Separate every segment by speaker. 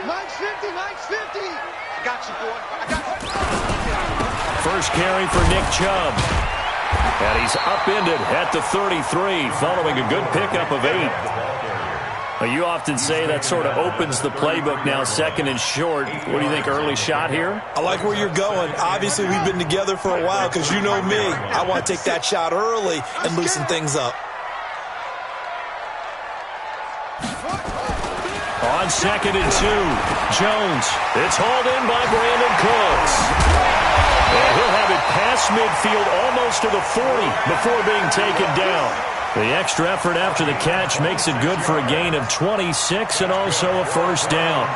Speaker 1: Nice 50, nice 50. I got you, boy. I got you.
Speaker 2: First carry for Nick Chubb. And he's upended at the 33, following a good pickup of 8. Well, you often say that sort of opens the playbook now, second and short. What do you think, early shot here?
Speaker 3: I like where you're going. Obviously, we've been together for a while because you know me. I want to take that shot early and loosen things up.
Speaker 2: On 2nd and 2, Jones. It's hauled in by Brandon Cooks. And he'll have it past midfield almost to the 40 before being taken down. The extra effort after the catch makes it good for a gain of 26 and also a first down.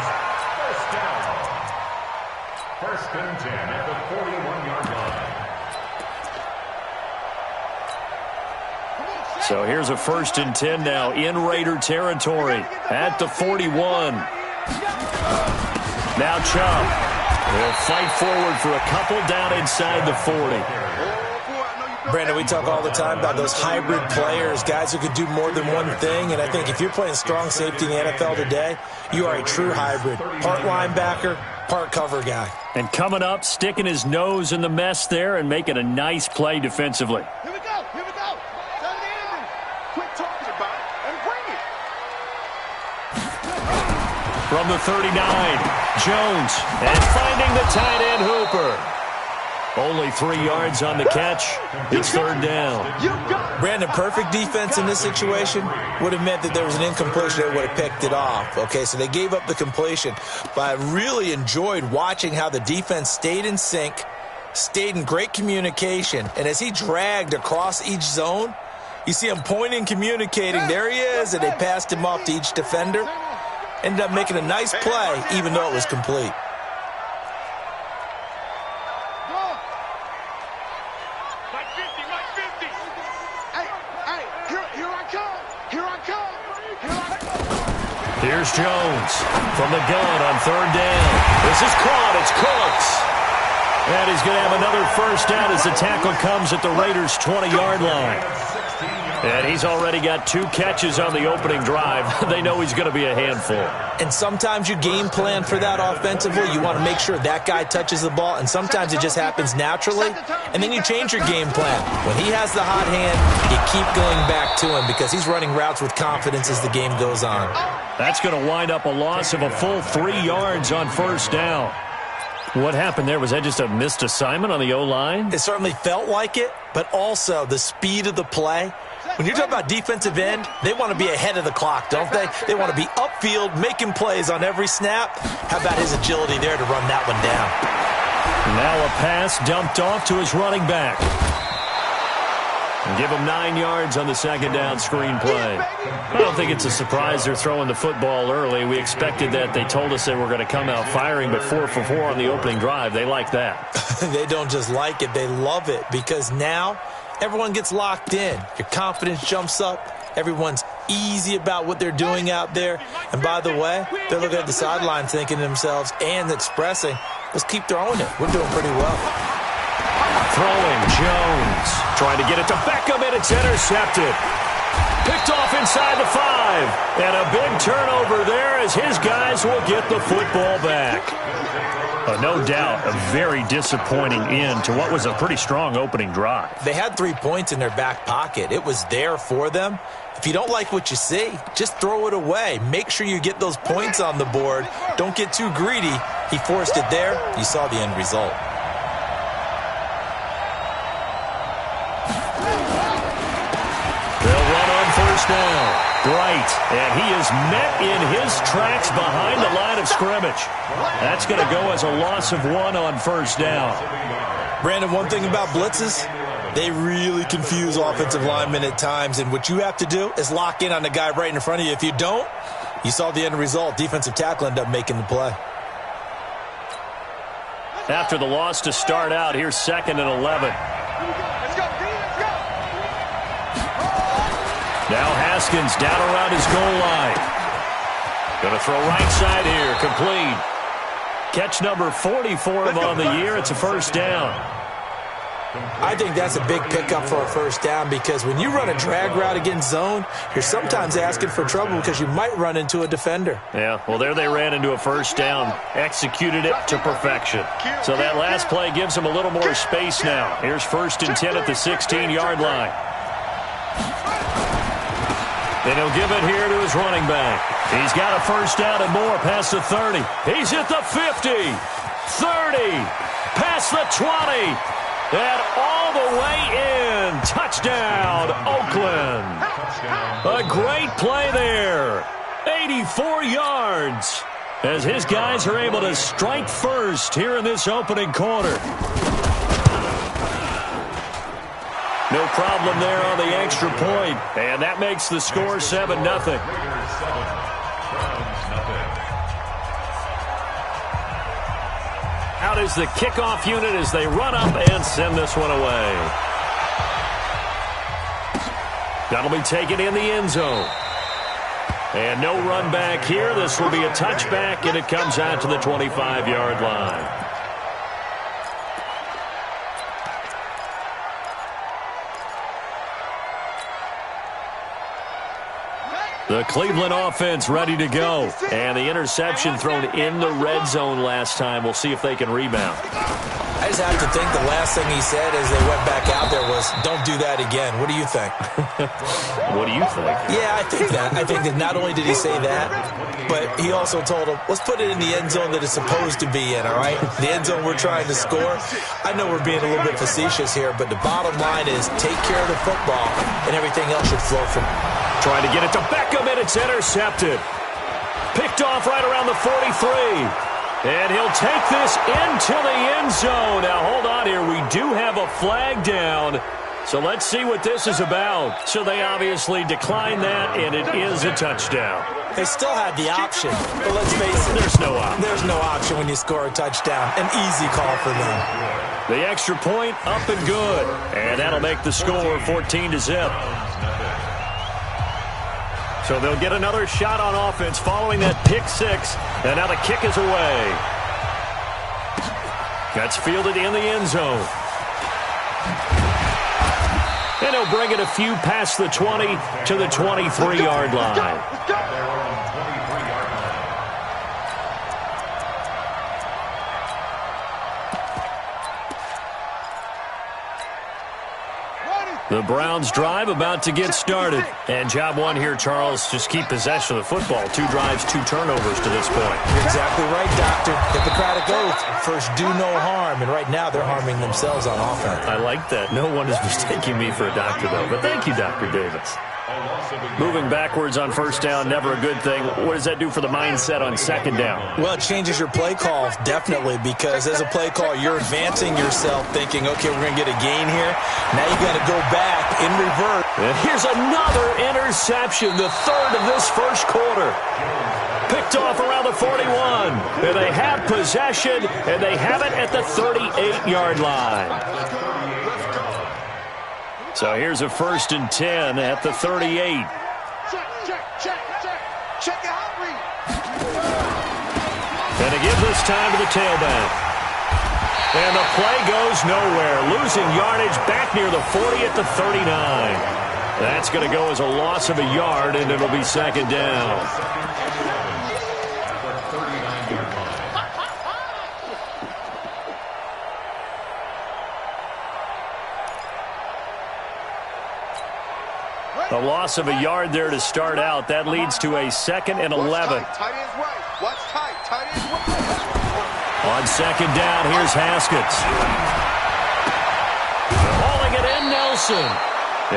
Speaker 4: First and 10 at the 41-yard line.
Speaker 2: So here's a first and 10 now in Raider territory at the 41. Now Chubb will fight forward for a couple down inside the 40.
Speaker 3: Brandon, we talk all the time about those hybrid players, guys who could do more than one thing, and I think if you're playing strong safety in the NFL today, you are a true hybrid. Part linebacker, part cover guy.
Speaker 2: And coming up, sticking his nose in the mess there and making a nice play defensively.
Speaker 1: Here we go, here we go. Tell the ending. Quit talking about it and bring it.
Speaker 2: From the 39, Jones, and finding the tight end Hooper. Only 3 yards on the catch. It's third down.
Speaker 3: Brandon, perfect defense in this situation would have meant that there was an incompletion that would have picked it off. Okay, so they gave up the completion. But I really enjoyed watching how the defense stayed in sync, stayed in great communication. And as he dragged across each zone, you see him pointing, communicating. There he is, and they passed him off to each defender. Ended up making a nice play, even though it was complete.
Speaker 2: Here's Jones from the gun on third down. This is caught. It's Cooks. And he's going to have another first down as the tackle comes at the Raiders' 20-yard line. And he's already got 2 catches on the opening drive. They know he's going to be a handful.
Speaker 3: And sometimes you game plan for that offensively. You want to make sure that guy touches the ball, and sometimes it just happens naturally, and then you change your game plan. When he has the hot hand, you keep going back to him because he's running routes with confidence as the game goes on.
Speaker 2: That's going to wind up a loss of a full 3 yards on first down. What happened there? Was that just a missed assignment on the O-line?
Speaker 3: It certainly felt like it, but also the speed of the play. When you're talking about defensive end, they want to be ahead of the clock, don't they? They want to be upfield, making plays on every snap. How about his agility there to run that one down?
Speaker 2: Now a pass dumped off to his running back. And give him 9 yards on the second down screen play. I don't think it's a surprise they're throwing the football early. We expected that. They told us they were going to come out firing, but 4 for 4 on the opening drive. They like that.
Speaker 3: They don't just like it, they love it, because now everyone gets locked in. Your confidence jumps up. Everyone's easy about what they're doing out there. And by the way, they're looking at the sideline thinking to themselves and expressing, let's keep throwing it. We're doing pretty well.
Speaker 2: Throwing Jones. Trying to get it to Beckham, and it's intercepted. Picked off inside the 5. And a big turnover there as his guys will get the football back. No doubt a very disappointing end to what was a pretty strong opening drive.
Speaker 3: They had 3 points in their back pocket. It was there for them. If you don't like what you see, just throw it away. Make sure you get those points on the board. Don't get too greedy. He forced it there. You saw the end result.
Speaker 2: They'll run on first down. Bright, and he is met in his tracks behind the line of scrimmage. That's going to go as a loss of 1 on first down.
Speaker 3: Brandon, one thing about blitzes, they really confuse offensive linemen at times, and what you have to do is lock in on the guy right in front of you. If you don't, you saw the end result. Defensive tackle ended up making the play.
Speaker 2: After the loss to start out, here's 2nd and 11. Now Haskins down around his goal line. Going to throw right side here. Complete. Catch number 40 for him on the year. It's a first down.
Speaker 3: I think that's a big pickup for a first down because when you run a drag route against zone, you're sometimes asking for trouble because you might run into a defender.
Speaker 2: Yeah, well, there they ran into a first down, executed it to perfection. So that last play gives them a little more space now. Here's 1st and 10 at the 16-yard line. And he'll give it here to his running back. He's got a first down and more past the 30. He's at the 50, 30, past the 20. And all the way in. Touchdown, Oakland. A great play there. 84 yards. As his guys are able to strike first here in this opening quarter. No problem there on the extra point. And that makes the score 7-0. Out is the kickoff unit as they run up and send this one away. That'll be taken in the end zone. And no run back here. This will be a touchback, and it comes out to the 25-yard line. The Cleveland offense ready to go. And the interception thrown in the red zone last time. We'll see if they can rebound.
Speaker 3: I just have to think the last thing he said as they went back out there was, don't do that again. What do you think?
Speaker 2: What do you think?
Speaker 3: Yeah, I think that. I think that not only did he say that, but he also told him, let's put it in the end zone that it's supposed to be in, all right? The end zone we're trying to score. I know we're being a little bit facetious here, but the bottom line is take care of the football, and everything else should flow from it.
Speaker 2: Trying to get it to Beckham, and it's intercepted. Picked off right around the 43. And he'll take this into the end zone. Now, hold on here. We do have a flag down. So let's see what this is about. So they obviously declined that, and it is a touchdown.
Speaker 3: They still had the option, but let's face it.
Speaker 2: There's no option.
Speaker 3: There's no option when you score a touchdown. An easy call for them.
Speaker 2: The extra point up and good. And that'll make the score 14-0. So they'll get another shot on offense following that pick six. And now the kick is away. That's fielded in the end zone. And he'll bring it a few past the 20 to the 23-yard line. The Browns drive about to get started. And job one here, Charles, just keep possession of the football. 2 drives, 2 turnovers to this point.
Speaker 3: You're exactly right, Doctor. Hippocratic oath. First, do no harm. And right now, they're harming themselves on offense.
Speaker 2: I like that. No one is mistaking me for a doctor, though. But thank you, Dr. Davis. Moving backwards on first down, never a good thing. What does that do for the mindset on second down?
Speaker 3: Well, it changes your play call, definitely, because as a play call, you're advancing yourself thinking, okay, we're going to get a gain here. Now you got to go back in reverse.
Speaker 2: And here's another interception, the third of this first quarter. Picked off around the 41. And they have possession, and they have it at the 38-yard line. So here's a 1st and 10 at the 38.
Speaker 1: Check out, read.
Speaker 2: And to give this time to the tailback. And the play goes nowhere. Losing yardage back near the 40 at the 39. That's going to go as a loss of a yard, and it'll be second down. A loss of a yard there to start out. That leads to a 2nd and 11.
Speaker 1: Tight end's right. What's tight? Tight end's right.
Speaker 2: On second down, here's Haskins. Hauling it in, Nelson.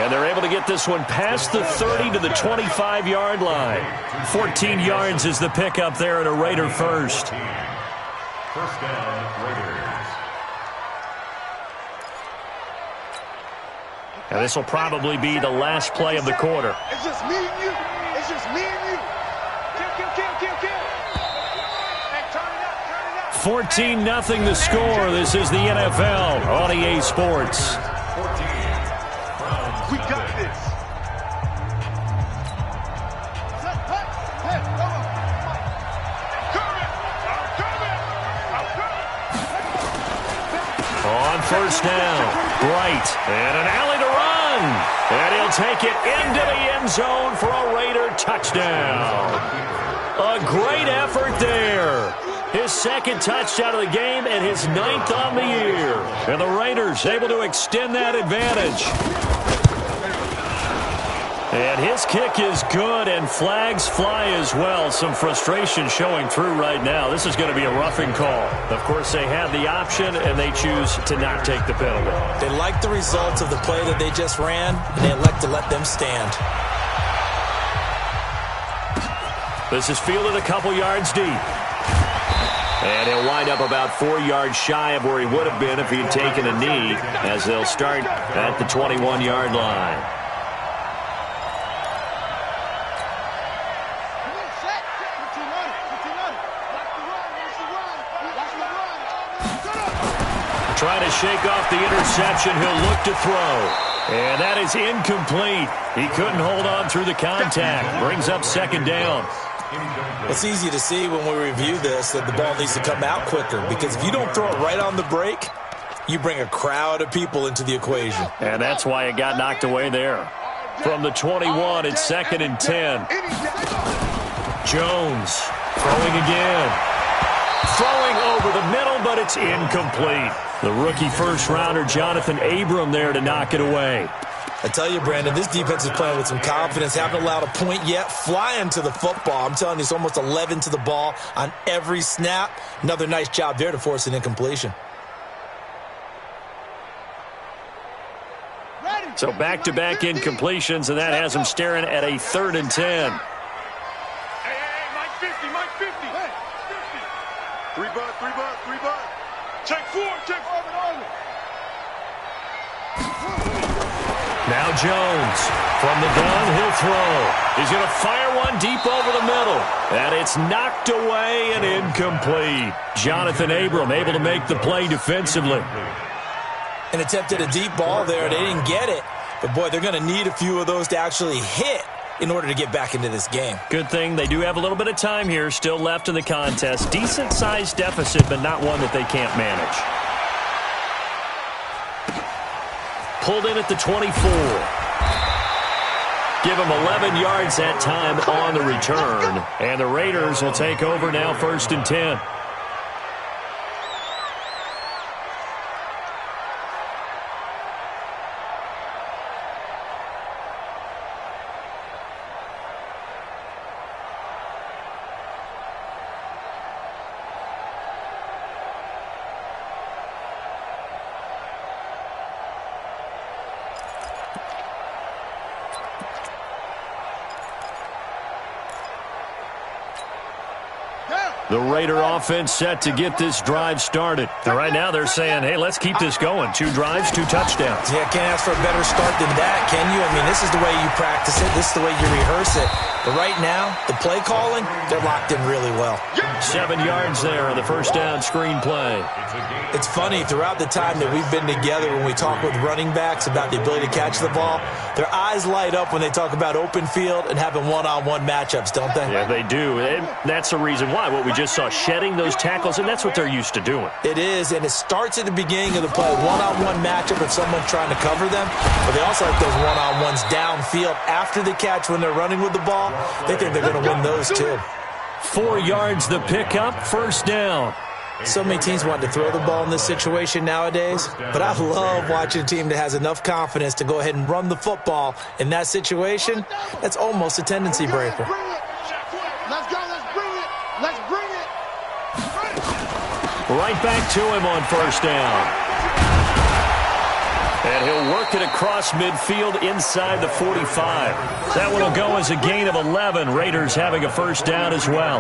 Speaker 2: And they're able to get this one past the 30 to the 25-yard line. 14 yards is the pickup there at a Raider first.
Speaker 4: First down, Raiders.
Speaker 2: And this will probably be the last play of the quarter.
Speaker 1: It's just me and you. It's just me and you. Kill. Hey, turn it up.
Speaker 2: 14-0 the score. This is the NFL on EA Sports.
Speaker 4: 14.
Speaker 1: We got this.
Speaker 2: On first down. Bright, and an alley to run. And he'll take it into the end zone for a Raider touchdown. A great effort there. His second touchdown of the game and his 9th on the year. And the Raiders able to extend that advantage. And his kick is good, and flags fly as well. Some frustration showing through right now. This is going to be a roughing call. Of course, they have the option, and they choose to not take the penalty.
Speaker 3: They like the results of the play that they just ran, and they elect to let them stand.
Speaker 2: This is fielded a couple yards deep. And he'll wind up about 4 yards shy of where he would have been if he had taken a knee, as they'll start at the 21-yard line. Trying to shake off the interception. He'll look to throw. And that is incomplete. He couldn't hold on through the contact. Brings up second down.
Speaker 3: It's easy to see when we review this that the ball needs to come out quicker, because if you don't throw it right on the break, you bring a crowd of people into the equation.
Speaker 2: And that's why it got knocked away there. From the 21, it's 2nd and 10. Jones throwing again. Throwing over the middle, but it's incomplete. The rookie first-rounder, Jonathan Abram, there to knock it away.
Speaker 3: I tell you, Brandon, this defense is playing with some confidence. Haven't allowed a point yet. Flying to the football. I'm telling you, it's almost 11 to the ball on every snap. Another nice job there to force an incompletion.
Speaker 2: So back-to-back incompletions, and that has him staring at a 3rd and 10.
Speaker 1: Hey, Mike 50, Mike 50. Hey, 50. 3 butt. Check 4.
Speaker 2: Now Jones, from the gun, he'll throw. He's going to fire one deep over the middle. And it's knocked away and incomplete. Jonathan Abram able to make the play defensively.
Speaker 3: And attempted a deep ball there. They didn't get it. But, boy, they're going to need a few of those to actually hit in order to get back into this game.
Speaker 2: Good thing they do have a little bit of time here still left in the contest. Decent-sized deficit, but not one that they can't manage. Pulled in at the 24. Give him 11 yards that time on the return. And the Raiders will take over now 1st and 10. The Raider offense set to get this drive started. And right now they're saying, hey, let's keep this going. 2 drives, 2 touchdowns.
Speaker 3: Yeah, can't ask for a better start than that, can you? I mean, this is the way you practice it. This is the way you rehearse it. But right now, the play calling, they're locked in really well.
Speaker 2: 7 yards there on the first down screen play.
Speaker 3: It's funny, throughout the time that we've been together, when we talk with running backs about the ability to catch the ball, their eyes light up when they talk about open field and having one-on-one matchups, don't they?
Speaker 2: Yeah, they do. And that's the reason why. What we just saw, shedding those tackles, and that's what they're used to doing.
Speaker 3: It is, and it starts at the beginning of the play. One-on-one matchup if someone's trying to cover them, but they also like those one-on-ones downfield after the catch when they're running with the ball. They think they're going to win those too.
Speaker 2: 4 yards the pickup, first down.
Speaker 3: So many teams want to throw the ball in this situation nowadays, but I love watching a team that has enough confidence to go ahead and run the football in that situation. That's almost a tendency breaker.
Speaker 1: Let's go, let's bring it.
Speaker 2: Right back to him on first down. And he'll work it across midfield inside the 45. That one will go as a gain of 11. Raiders having a first down as well.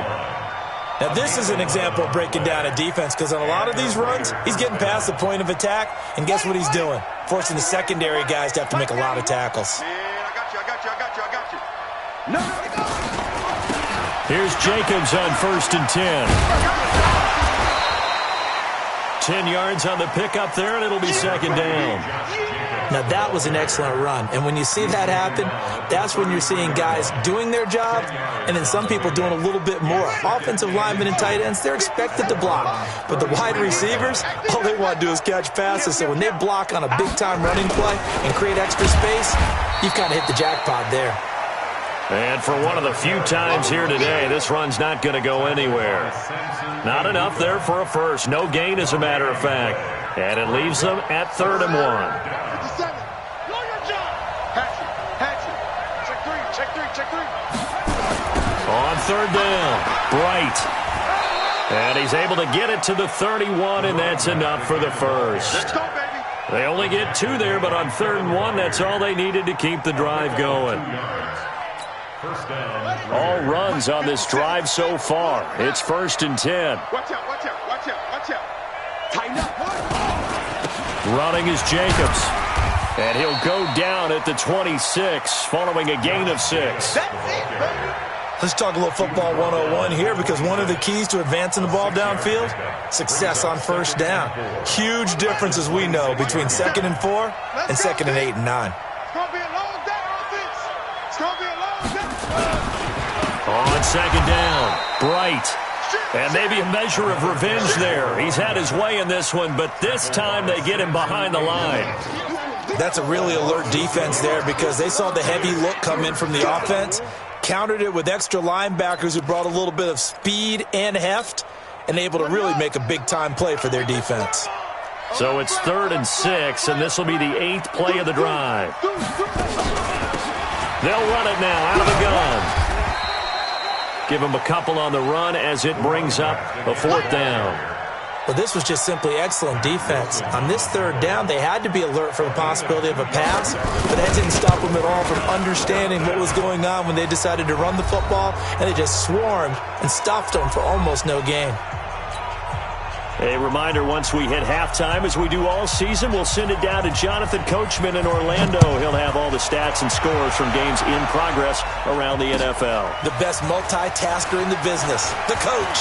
Speaker 3: Now, this is an example of breaking down a defense, because on a lot of these runs, he's getting past the point of attack, and guess what he's doing? Forcing the secondary guys to have to make a lot of tackles.
Speaker 1: Man, I got you. No.
Speaker 2: Here's Jacobs on 1st and 10. 10 yards on the pickup there, and it'll be second down.
Speaker 3: Now, that was an excellent run. And when you see that happen, that's when you're seeing guys doing their job and then some people doing a little bit more. Offensive linemen and tight ends, they're expected to block. But the wide receivers, all they want to do is catch passes. So when they block on a big-time running play and create extra space, you've kind of hit the jackpot there.
Speaker 2: And for one of the few times here today, this run's not going to go anywhere. Not enough there for a first. No gain, as a matter of fact. And it leaves them at 3rd and 1. On 3rd down, Bright. And he's able to get it to the 31, and that's enough for the first.
Speaker 1: Let's go, baby.
Speaker 2: They only get 2 there, but on 3rd and 1, that's all they needed to keep the drive going. All runs on this drive so far. It's 1st and 10.
Speaker 1: Watch out, watch out, watch out, watch out. Tighten up.
Speaker 2: Running is Jacobs. And he'll go down at the 26, following a gain of 6.
Speaker 1: That's it, baby.
Speaker 3: Let's talk a little football 101 here, because one of the keys to advancing the ball downfield, success on 1st down. Huge difference, as we know, between 2nd and 4 and 2nd and 8 and 9.
Speaker 1: It's going to be a long day, offense. It's going to be a long day.
Speaker 2: On 2nd down, Bright. And maybe a measure of revenge there. He's had his way in this one, but this time they get him behind the line.
Speaker 3: That's a really alert defense there, because they saw the heavy look come in from the offense, countered it with extra linebackers who brought a little bit of speed and heft, and able to really make a big-time play for their defense.
Speaker 2: So it's 3rd and 6, and this will be the 8th play of the drive. They'll run it now out of the gun. Give him a couple on the run as it brings up a 4th down.
Speaker 3: Well, this was just simply excellent defense. On this 3rd down, they had to be alert for the possibility of a pass, but that didn't stop them at all from understanding what was going on when they decided to run the football, and they just swarmed and stuffed them for almost no gain.
Speaker 2: A reminder, once we hit halftime, as we do all season, we'll send it down to Jonathan Coachman in Orlando. He'll have all the stats and scores from games in progress around the NFL.
Speaker 3: The best multitasker in the business, the coach.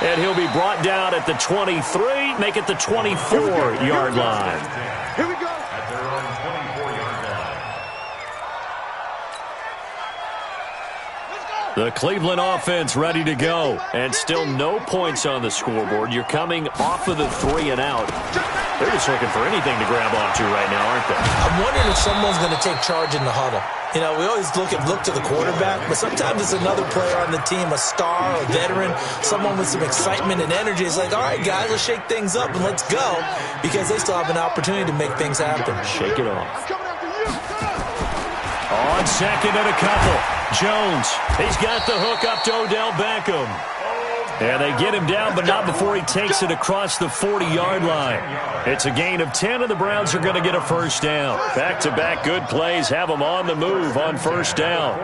Speaker 2: And he'll be brought down at the 23, make it the 24-yard line.
Speaker 1: Here we go.
Speaker 4: At their own 24-yard line.
Speaker 2: The Cleveland offense ready to go, and still no points on the scoreboard. You're coming off of the 3 and out. They're just looking for anything to grab onto right now, aren't they?
Speaker 3: I'm wondering if someone's going to take charge in the huddle. You know, we always look to the quarterback, but sometimes it's another player on the team, a star, a veteran, someone with some excitement and energy. It's like, all right, guys, let's shake things up and let's go, because they still have an opportunity to make things happen.
Speaker 2: Shake it off. On 2nd and a couple, Jones. He's got the hook up to Odell Beckham. And they get him down, but not before he takes it across the 40-yard line. It's a gain of 10, and the Browns are going to get a 1st down. Back-to-back good plays have them on the move on 1st down.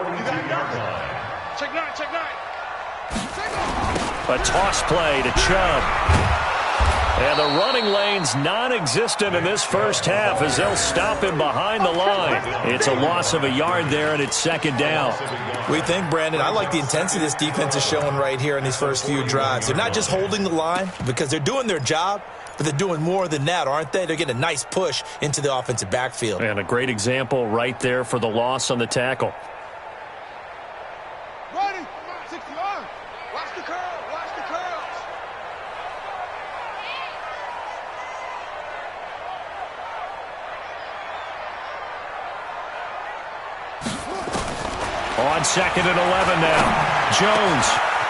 Speaker 1: Check 9, check 9.
Speaker 2: A toss play to Chubb. And the running lane's non-existent in this first half as they'll stop him behind the line. It's a loss of a yard there, and it's 2nd down.
Speaker 3: We think, Brandon, I like the intensity this defense is showing right here in these first few drives. They're not just holding the line because they're doing their job, but they're doing more than that, aren't they? They're getting a nice push into the offensive backfield.
Speaker 2: And a great example right there for the loss on the tackle.
Speaker 1: Ready? 60 yards. Watch the curl. Watch the curls.
Speaker 2: On 2nd and 11 now. Jones.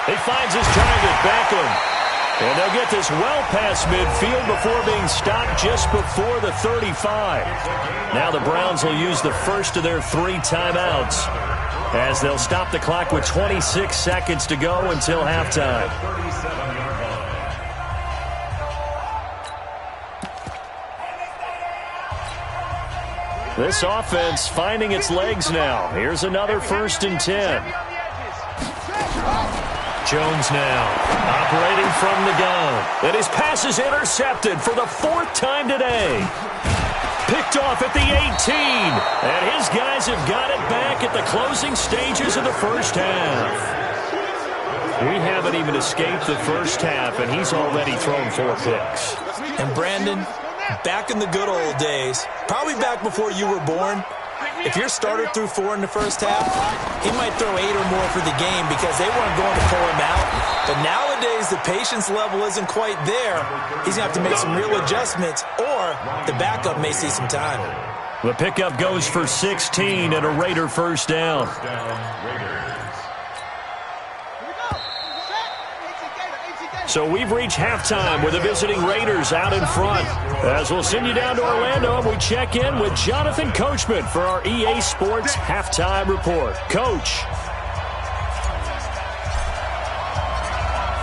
Speaker 2: He finds his target, Beckham. And they'll get this well past midfield before being stopped just before the 35. Now the Browns will use the first of their 3 timeouts as they'll stop the clock with 26 seconds to go until halftime. This offense finding its legs now. Here's another 1st and 10. Jones now operating from the gun. And his pass is intercepted for the 4th time today. Picked off at the 18. And his guys have got it back at the closing stages of the first half. We haven't even escaped the first half, and he's already thrown 4 picks.
Speaker 3: And Brandon, Back in the good old days, probably back before you were born, if your starter threw 4 in the first half, he might throw 8 or more for the game because they weren't going to pull him out. But nowadays, the patience level isn't quite there. He's going to have to make some real adjustments, or the backup may see some time.
Speaker 2: The pickup goes for 16 and a Raider first down. So we've reached halftime with the visiting Raiders out in front. As we'll send you down to Orlando, and we check in with Jonathan Coachman for our EA Sports Halftime Report. Coach.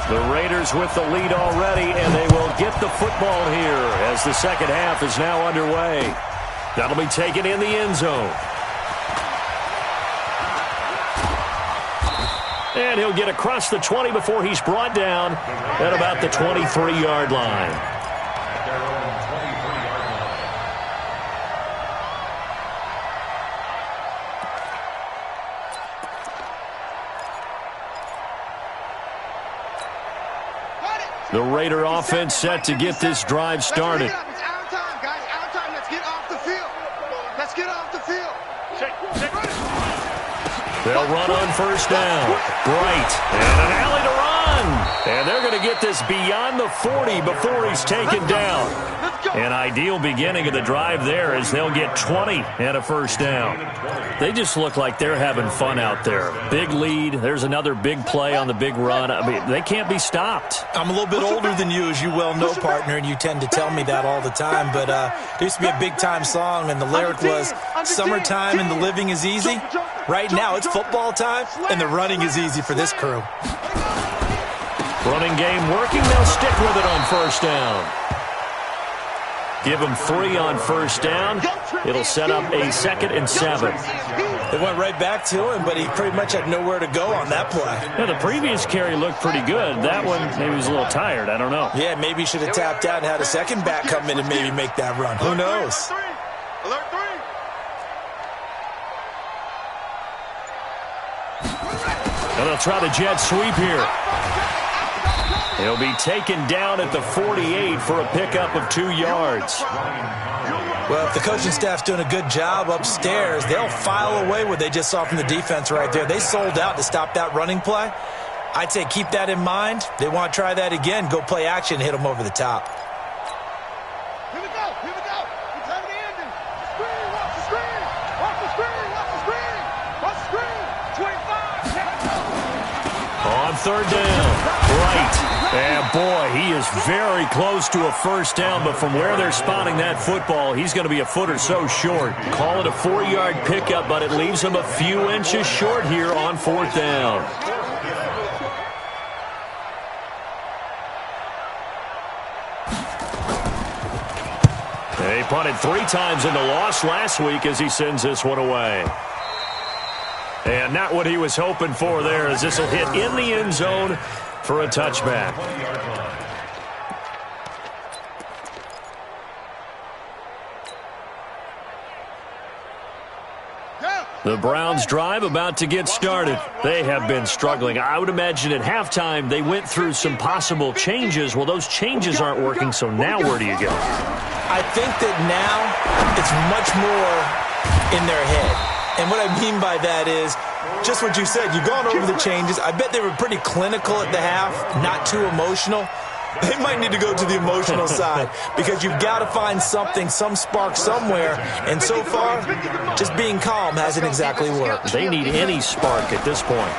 Speaker 2: The Raiders with the lead already, and they will get the football here as the second half is now underway. That'll be taken in the end zone. And he'll get across the 20 before he's brought down at about the 23-yard line. The Raider offense set to get this drive started.
Speaker 1: It's our time, guys. Our time. Let's get off the field. Let's get off the field.
Speaker 2: They'll run on first down. Bright. And an alley to run. And they're going to get this beyond the 40 before he's taken down. An ideal beginning of the drive there as they'll get 20 and a first down. They just look like they're having fun out there. Big lead. There's another big play on the big run. I mean, they can't be stopped.
Speaker 3: I'm a little bit older than you, as you well know, partner, and you tend to tell me that all the time. But there used to be a big-time song, and the lyric was, "Summertime and the living is easy." Right now, it's football time, and the running is easy for this crew.
Speaker 2: Running game working. They'll stick with it on first down. Give them 3 on first down. It'll set up a 2nd and 7.
Speaker 3: They went right back to him, but he pretty much had nowhere to go on that play.
Speaker 2: Yeah, the previous carry looked pretty good. That one, maybe he was a little tired. I don't know.
Speaker 3: Yeah, maybe he should have tapped out and had a second back come in and maybe make that run. Who knows?
Speaker 1: Alert 3.
Speaker 2: And they'll try the jet sweep here. He'll be taken down at the 48 for a pickup of 2 yards.
Speaker 3: Well, if the coaching staff's doing a good job upstairs, they'll file away what they just saw from the defense right there. They sold out to stop that running play. I'd say keep that in mind. They want to try that again. Go play action, hit them over the top.
Speaker 1: Here we go. Here we go. We're time to end it. Screen. Watch the screen. Watch the screen. Watch the screen. Watch the screen. 25.
Speaker 2: On third down. Right. And boy, he is very close to a first down, but from where they're spotting that football, he's going to be a foot or so short. Call it a 4-yard pickup, but it leaves him a few inches short here on 4th down. They punted 3 times in the loss last week as he sends this one away. And not what he was hoping for there, as this will hit in the end zone for a touchback. The Browns drive about to get started. They have been struggling. I would imagine at halftime they went through some possible changes. Well, those changes aren't working, so now where do you go?
Speaker 3: I think that now it's much more in their head. And what I mean by that is just what you said. You've gone over the changes. I bet they were pretty clinical at the half, not too emotional. They might need to go to the emotional side because you've got to find something, some spark somewhere. And so far, just being calm hasn't exactly worked.
Speaker 2: They need any spark at this point.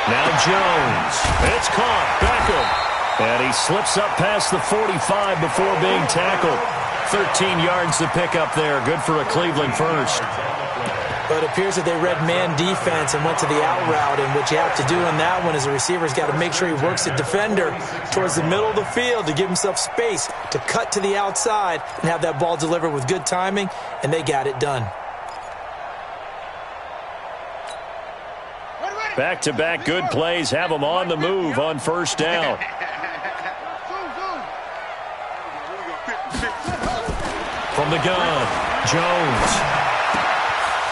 Speaker 2: Now Jones. It's caught. Beckham. And he slips up past the 45 before being tackled. 13 yards to pick up there. Good for a Cleveland first.
Speaker 3: But it appears that they read man defense and went to the out route. And what you have to do in that one is the receiver's got to make sure he works the defender towards the middle of the field to give himself space to cut to the outside and have that ball delivered with good timing, and they got it done.
Speaker 2: Back-to-back good plays have them on the move on first down. From the gun, Jones.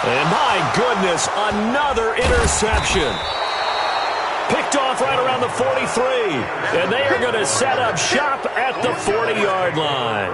Speaker 2: And my goodness, another interception. Pick Picked off right around the 43. And they are going to set up shop at the 40-yard line.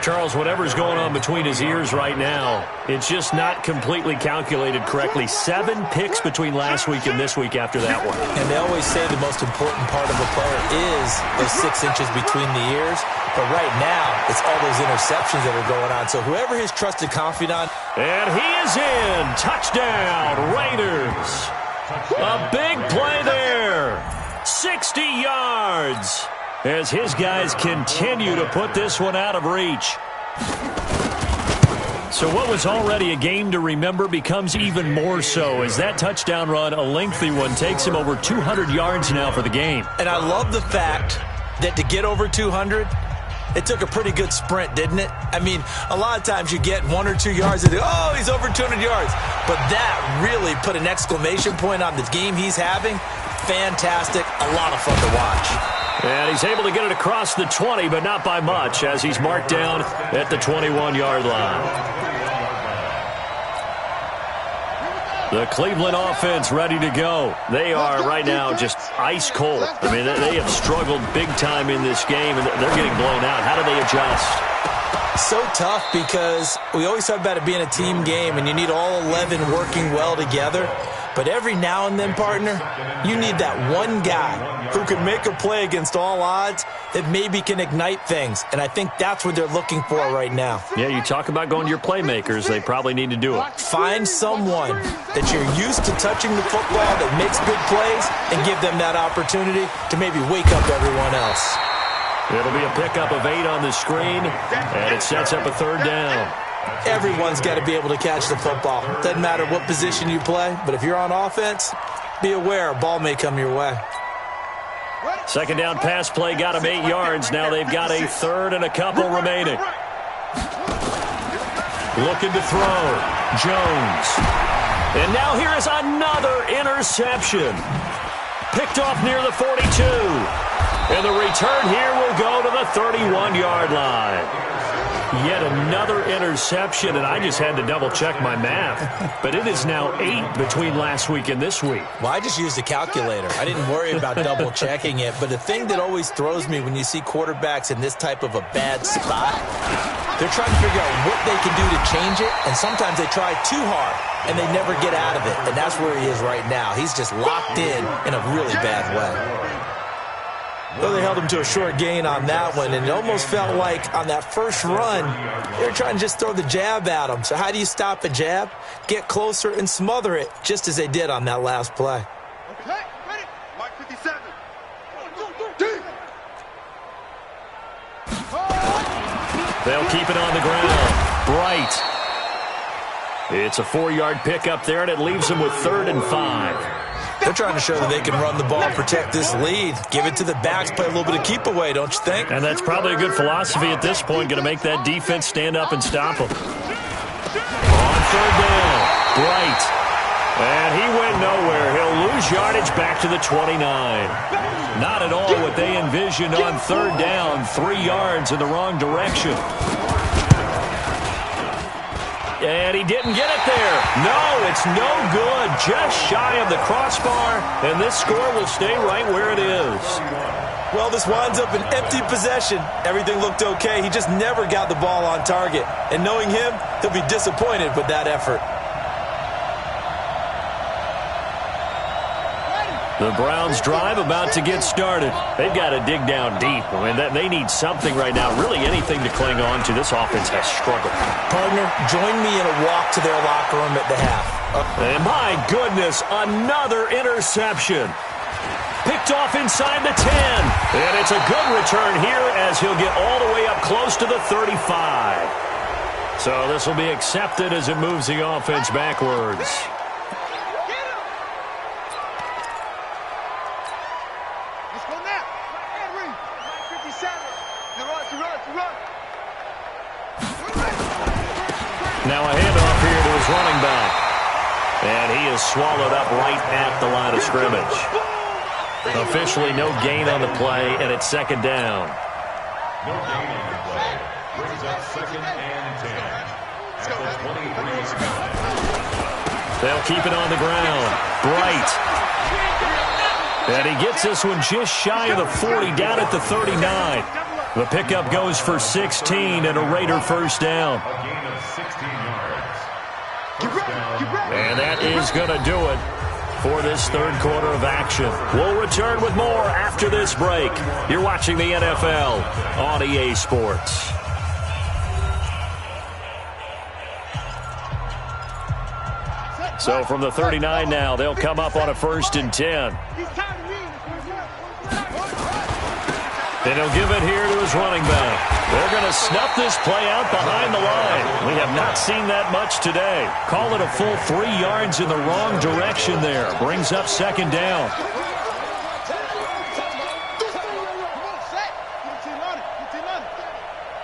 Speaker 2: Charles, whatever's going on between his ears right now, it's just not completely calculated correctly. 7 picks between last week and this week after that one.
Speaker 3: And they always say the most important part of a player is those 6 inches between the ears. But right now, it's all those interceptions that are going on. So whoever his trusted confidant.
Speaker 2: And he is in. Touchdown, Raiders. A big play there. 60 yards. As his guys continue to put this one out of reach. So what was already a game to remember becomes even more so as that touchdown run, a lengthy one, takes him over 200 yards now for the game.
Speaker 3: And I love the fact that to get over 200, it took a pretty good sprint, didn't it? I mean, a lot of times you get 1 or 2 yards and oh, he's over 200 yards. But that really put an exclamation point on the game he's having. Fantastic. A lot of fun to watch.
Speaker 2: And he's able to get it across the 20, but not by much, as he's marked down at the 21-yard line. The Cleveland offense ready to go. They are right now just ice cold. I mean, they have struggled big time in this game, and they're getting blown out. How do they adjust?
Speaker 3: So tough because we always talk about it being a team game, and you need all 11 working well together. But every now and then, partner, you need that one guy who can make a play against all odds that maybe can ignite things. And I think that's what they're looking for right now.
Speaker 2: Yeah, you talk about going to your playmakers. They probably need to do it.
Speaker 3: Find someone that you're used to touching the football that makes big plays and give them that opportunity to maybe wake up everyone else.
Speaker 2: It'll be a pickup of 8 on the screen, and it sets up a 3rd down.
Speaker 3: Everyone's got to be able to catch the football. Doesn't matter what position you play, but if you're on offense, be aware a ball may come your way.
Speaker 2: 2nd down pass play got him 8 yards. Now they've got a 3rd and a couple remaining. Looking to throw. Jones. And now here is another interception. Picked off near the 42. And the return here will go to the 31-yard line. Yet another interception, and I just had to double-check my math. But it is now 8 between last week and this week.
Speaker 3: Well, I just used a calculator. I didn't worry about double-checking it. But the thing that always throws me when you see quarterbacks in this type of a bad spot, they're trying to figure out what they can do to change it, and sometimes they try too hard, and they never get out of it. And that's where he is right now. He's just locked in a really bad way. Though they held him to a short gain on that one, and it almost felt like on that first run, they were trying to just throw the jab at him. So how do you stop a jab? Get closer and smother it, just as they did on that last play.
Speaker 1: Okay, ready? Mark 57.
Speaker 2: They'll keep it on the ground. Bright. It's a 4-yard pickup there, and it leaves them with 3rd and 5.
Speaker 3: They're trying to show that they can run the ball and protect this lead. Give it to the backs, play a little bit of keep away, don't you think?
Speaker 2: And that's probably a good philosophy at this point, going to make that defense stand up and stop them. On 3rd down, Bright. And he went nowhere. He'll lose yardage back to the 29. Not at all what they envisioned on 3rd down, 3 yards in the wrong direction. And he didn't get it there. No, it's no good. Just shy of the crossbar, and this score will stay right where it is.
Speaker 3: Well, this winds up an empty possession. Everything looked okay. He just never got the ball on target. And knowing him, he'll be disappointed with that effort.
Speaker 2: The Browns' drive about to get started. They've got to dig down deep. I mean, they need something right now, really anything to cling on to. This offense has struggled.
Speaker 3: Partner, join me in a walk to their locker room at the half.
Speaker 2: And my goodness, another interception. Picked off inside the 10. And it's a good return here as he'll get all the way up close to the 35. So this will be accepted as it moves the offense backwards. Now a handoff here to his running back. And he is swallowed up right at the line of scrimmage. Officially no gain on the play, and it's 2nd down.
Speaker 4: No gain on the play. Brings up 2nd and 10. At the 23.
Speaker 2: They'll keep it on the ground. Bright. And he gets this one just shy of the 40, down at the 39. The pickup goes for 16 and a Raider first down.
Speaker 4: A gain of 16 yards.
Speaker 2: And that is going to do it for this third quarter of action. We'll return with more after this break. You're watching the NFL on EA Sports. So from the 39 now, they'll come up on a 1st and 10. And he'll give it here to his running back. They're going to snuff this play out behind the line. We have not seen that much today. Call it a full 3 yards in the wrong direction there. Brings up 2nd down.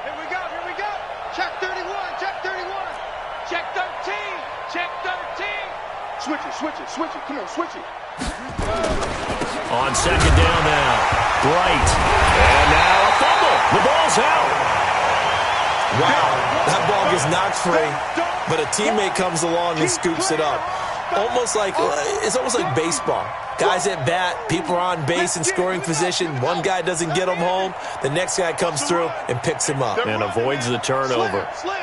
Speaker 1: Here we go. Check 31. Check 13. Check 13. Switch it. Come on, switch it.
Speaker 2: On 2nd down now. Bright. And now a fumble. The ball's out.
Speaker 3: Wow, that ball gets knocked free, but a teammate comes along and scoops it up. It's almost like baseball. Guys at bat, people are on base in scoring position. One guy doesn't get him home. The next guy comes through and picks him up.
Speaker 2: And avoids the turnover.
Speaker 1: Slam.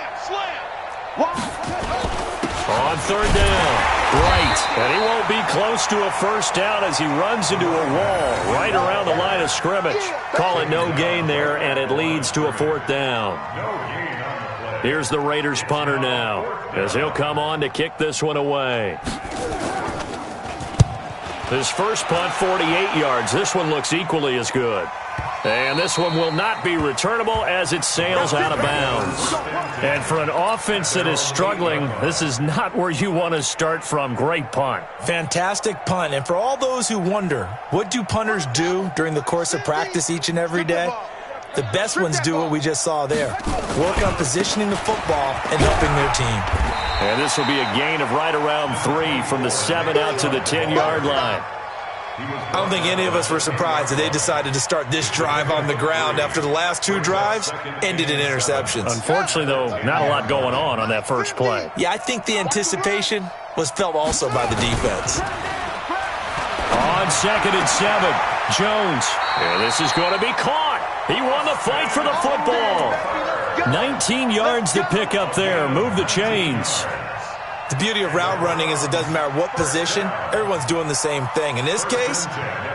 Speaker 2: On 3rd down. Bright. And he won't be close to a first down as he runs into a wall right around the line of scrimmage. Call it no gain there, and it leads to a 4th down. Here's the Raiders punter now, as he'll come on to kick this one away. His first punt, 48 yards. This one looks equally as good. And this one will not be returnable as it sails out of bounds. And for an offense that is struggling, this is not where you want to start from. Great punt.
Speaker 3: Fantastic punt. And for all those who wonder, what do punters do during the course of practice each and every day? The best ones do what we just saw there. Work on positioning the football and helping their team.
Speaker 2: And this will be a gain of right around 3 from the 7 out to the 10-yard line.
Speaker 3: I don't think any of us were surprised that they decided to start this drive on the ground after the last 2 drives ended in interceptions.
Speaker 2: Unfortunately, though, not a lot going on that first play.
Speaker 3: Yeah, I think the anticipation was felt also by the defense.
Speaker 2: On 2nd and 7, Jones. And this is going to be caught. He won the fight for the football. 19 yards to pick up there. Move the chains.
Speaker 3: The beauty of route running is it doesn't matter what position, everyone's doing the same thing. In this case,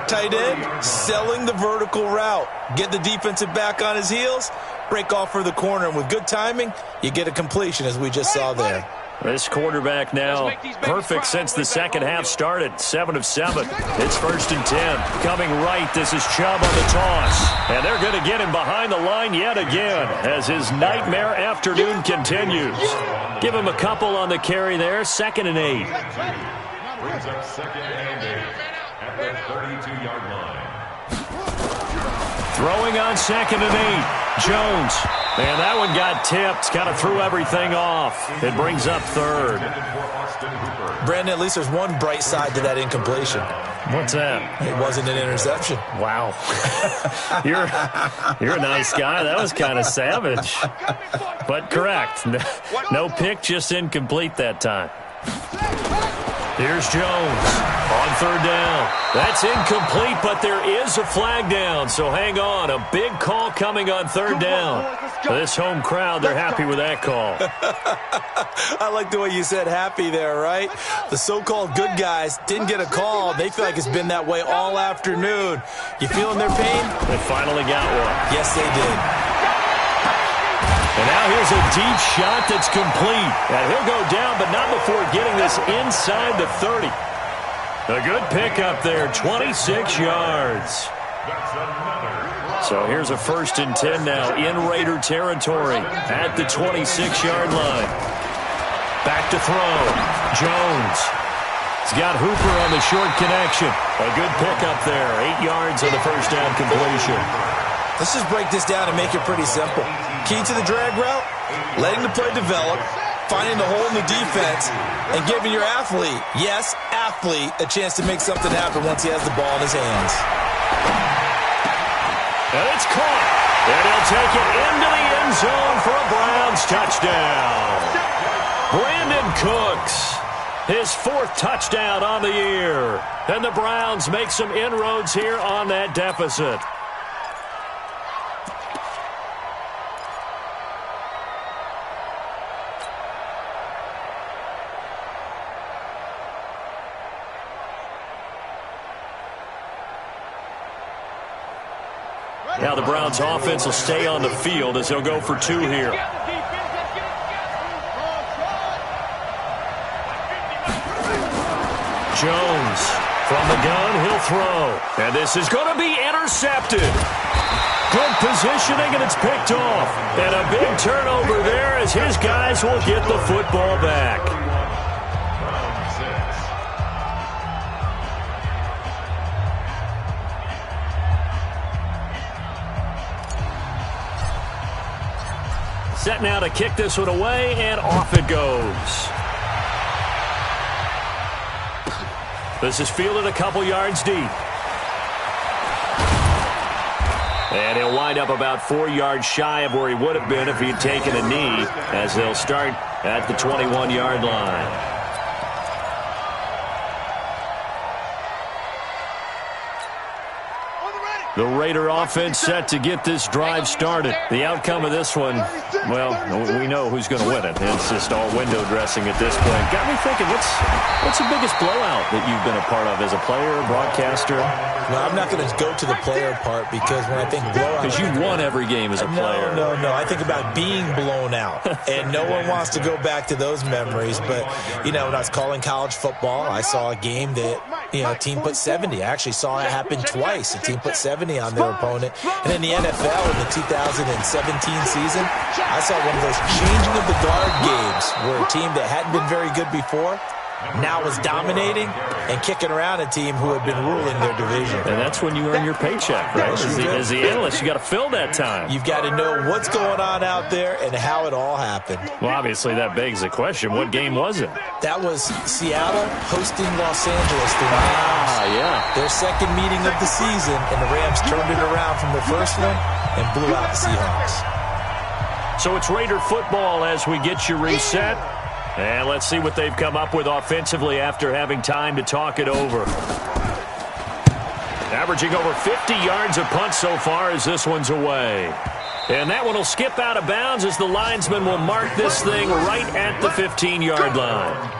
Speaker 3: tight end, selling the vertical route. Get the defensive back on his heels, break off for the corner, and with good timing, you get a completion as we just saw there.
Speaker 2: This quarterback now perfect since the second half started. 7 of 7. It's 1st and 10. Coming right, this is Chubb on the toss. And they're going to get him behind the line yet again as his nightmare afternoon continues. Give him a couple on the carry there. 2nd and 8.
Speaker 4: Brings up 2nd and 8 at the 32-yard line.
Speaker 2: Throwing on 2nd and 8. Jones. And that one got tipped. Kind of threw everything off. It brings up 3rd.
Speaker 3: Brandon, at least there's one bright side to that incompletion.
Speaker 2: What's that?
Speaker 3: It wasn't an interception.
Speaker 2: Wow. You're a nice guy. That was kind of savage. But correct. No pick, just incomplete that time. Here's Jones on 3rd down. That's incomplete, but there is a flag down. So hang on. A big call coming on 3rd down. This home crowd, they're happy with that call.
Speaker 3: I like the way you said happy there, right? The so-called good guys didn't get a call. They feel like it's been that way all afternoon. You feeling their pain?
Speaker 2: They finally got one.
Speaker 3: Yes, they did.
Speaker 2: And now here's a deep shot that's complete. And he'll go down, but not before getting this inside the 30. A good pickup there, 26 yards. So here's a 1st and 10 now in Raider territory at the 26-yard line. Back to throw. Jones. He's got Hooper on the short connection. A good pickup there, 8 yards on the first down completion.
Speaker 3: Let's just break this down and make it pretty simple. Key to the drag route, letting the play develop, finding the hole in the defense, and giving your athlete, yes, athlete, a chance to make something happen once he has the ball in his hands.
Speaker 2: And it's caught. And he'll take it into the end zone for a Browns touchdown. Brandon Cooks, his 4th touchdown on the year. And the Browns make some inroads here on that deficit. Now the Browns offense will stay on the field as they'll go for 2 here. Jones from the gun, he'll throw. And this is going to be intercepted. Good positioning, and it's picked off. And a big turnover there as his guys will get the football back. Set now to kick this one away, and off it goes. This is fielded a couple yards deep. And he'll wind up about 4 yards shy of where he would have been if he'd taken a knee, as they'll start at the 21-yard line. The Raider offense set to get this drive started. The outcome of this one, well, we know who's going to win it. It's just all window dressing at this point. Got me thinking, what's the biggest blowout that you've been a part of as a player, broadcaster?
Speaker 3: Well, I'm not going to go to the player part because when I think blowout...
Speaker 2: Because you won every game as a player.
Speaker 3: No. I think about being blown out. And no one wants to go back to those memories. But, when I was calling college football, I saw a game that, a team put 70. I actually saw it happen twice. A team put 70 on their opponent. And in the NFL in the 2017 season, I saw one of those changing of the guard games where a team that hadn't been very good before now was dominating and kicking around a team who had been ruling their division.
Speaker 2: And that's when you earn your paycheck, right? As the analyst, you got to fill that time.
Speaker 3: You've got to know what's going on out there and how it all happened.
Speaker 2: Well, obviously, that begs the question, what game was it?
Speaker 3: That was Seattle hosting Los Angeles through the Rams.
Speaker 2: Yeah.
Speaker 3: Their second meeting of the season, and the Rams turned it around from the first one and blew out the Seahawks.
Speaker 2: So it's Raider football as we get you reset. And let's see what they've come up with offensively after having time to talk it over. Averaging over 50 yards a punt so far as this one's away. And that one will skip out of bounds as the linesman will mark this thing right at the 15-yard line.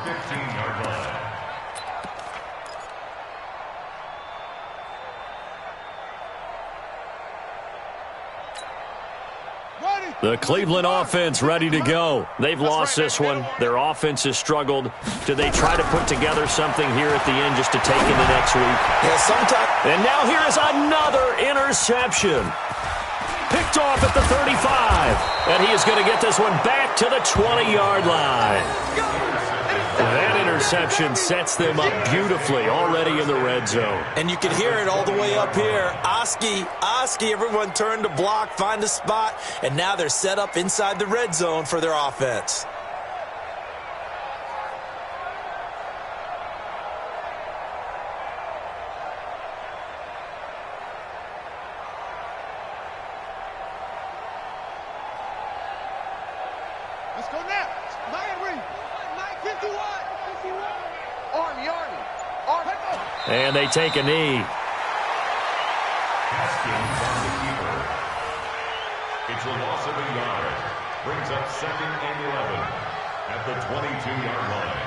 Speaker 2: The Cleveland offense ready to go. They've lost this one. Their offense has struggled. Do they try to put together something here at the end just to take into next week?
Speaker 3: Yeah, sometime.
Speaker 2: And now here is another interception. Picked off at the 35. And he is going to get this one back to the 20-yard line. That interception sets them up beautifully already in the red zone.
Speaker 3: And you can hear it all the way up here. Oski, everyone turned to block, find a spot, and now they're set up inside the red zone for their offense.
Speaker 1: Let's go now. Army.
Speaker 2: And they take a knee.
Speaker 4: It's a loss of a yard. Brings up 2nd and 11 at the 22-yard line.